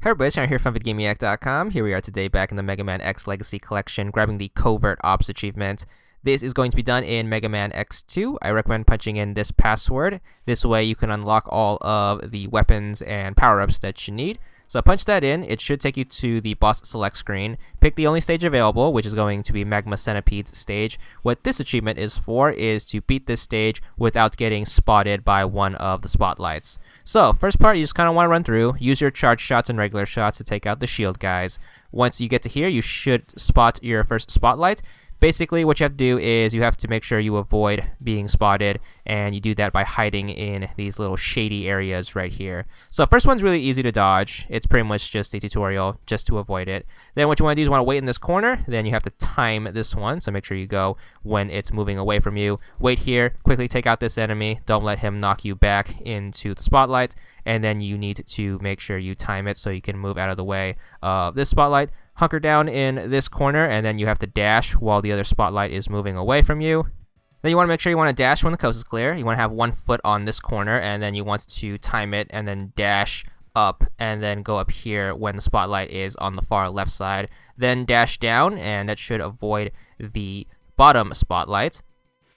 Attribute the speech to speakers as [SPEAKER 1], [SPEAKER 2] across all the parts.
[SPEAKER 1] Hey everybody, it's Sean here from VidGamiac.com. Here we are today back in the Mega Man X Legacy Collection, grabbing the Covert Ops achievement. This is going to be done in Mega Man X2. I recommend punching in this password. This way you can unlock all of the weapons and power-ups that you need. So punch that in. It should take you to the boss select screen. Pick the only stage available, which is going to be Magna Centipede's stage. What this achievement is for is to beat this stage without getting spotted by one of the spotlights. So first part, you just kind of want to run through. Use your charge shots and regular shots to take out the shield guys. Once you get to here, you should spot your first spotlight. Basically, what you have to do is you have to make sure you avoid being spotted, and you do that by hiding in these little shady areas right here. So first one's really easy to dodge. It's pretty much just a tutorial just to avoid it. Then what you want to do is you want to wait in this corner. Then you have to time this one, so make sure you go when it's moving away from you. Wait here, quickly take out this enemy. Don't let him knock you back into the spotlight. And then you need to make sure you time it so you can move out of the way of this spotlight. Hunker down in this corner, and then you have to dash while the other spotlight is moving away from you. Then you want to make sure you want to dash when the coast is clear. You want to have 1 foot on this corner, and then you want to time it and then dash up and then go up here when the spotlight is on the far left side. Then dash down, and that should avoid the bottom spotlight.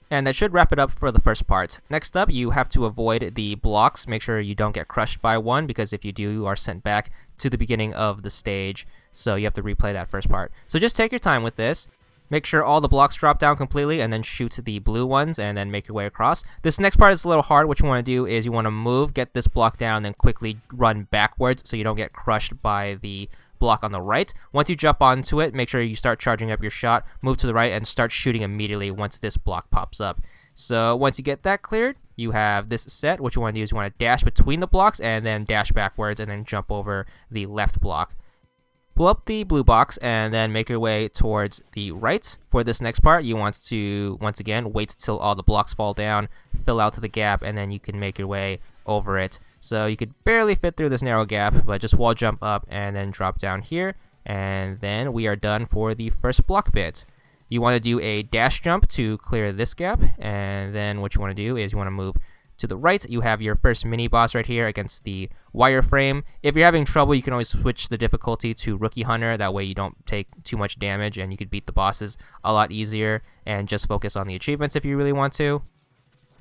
[SPEAKER 1] And that should wrap it up for the first part. Next up, you have to avoid the blocks. Make sure you don't get crushed by one, because if you do, you are sent back to the beginning of the stage. So you have to replay that first part. So just take your time with this. Make sure all the blocks drop down completely, and then shoot the blue ones, and then make your way across. This next part is a little hard. What you want to do is you want to move, get this block down, then quickly run backwards so you don't get crushed by the block on the right. Once you jump onto it, make sure you start charging up your shot, move to the right, and start shooting immediately once this block pops up. So once you get that cleared, you have this set. What you want to do is you want to dash between the blocks, and then dash backwards, and then jump over the left block. Pull up the blue box and then make your way towards the right. For this next part, you want to, once again, wait till all the blocks fall down, fill out to the gap, and then you can make your way over it. So you could barely fit through this narrow gap, but just wall jump up and then drop down here. And then we are done for the first block bit. You want to do a dash jump to clear this gap, and then what you want to do is you want to move to the right. You have your first mini boss right here against the wireframe. If you're having trouble, you can always switch the difficulty to Rookie Hunter. That way you don't take too much damage, and you could beat the bosses a lot easier and just focus on the achievements if you really want to.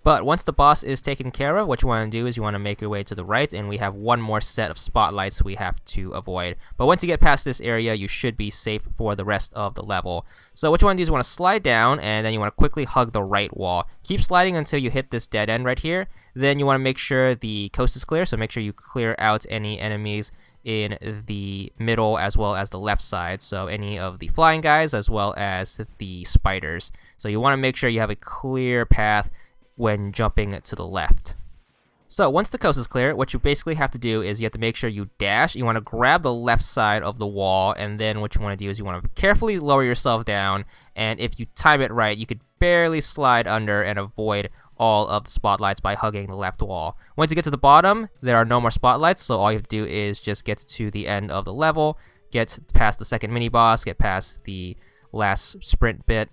[SPEAKER 1] But once the boss is taken care of, what you want to do is you want to make your way to the right, and we have one more set of spotlights we have to avoid. But once you get past this area, you should be safe for the rest of the level. So what you want to do is you want to slide down, and then you want to quickly hug the right wall. Keep sliding until you hit this dead end right here. Then you want to make sure the coast is clear, so make sure you clear out any enemies in the middle as well as the left side, so any of the flying guys as well as the spiders. So you want to make sure you have a clear path when jumping to the left. So once the coast is clear, what you basically have to do is you have to make sure you dash. You want to grab the left side of the wall, and then what you want to do is you want to carefully lower yourself down, and if you time it right, you could barely slide under and avoid all of the spotlights by hugging the left wall. Once you get to the bottom, there are no more spotlights, so all you have to do is just get to the end of the level, get past the second mini boss, get past the last sprint bit.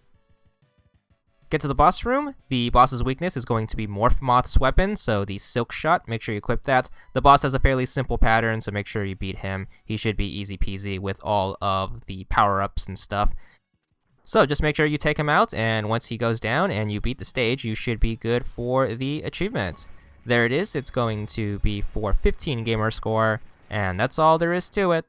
[SPEAKER 1] Get to the boss room. The boss's weakness is going to be Morph Moth's weapon, so the Silk Shot, make sure you equip that. The boss has a fairly simple pattern, so make sure you beat him. He should be easy peasy with all of the power-ups and stuff. So just make sure you take him out, and once he goes down and you beat the stage, you should be good for the achievement. There it is. It's going to be for 15 gamer score, and that's all there is to it.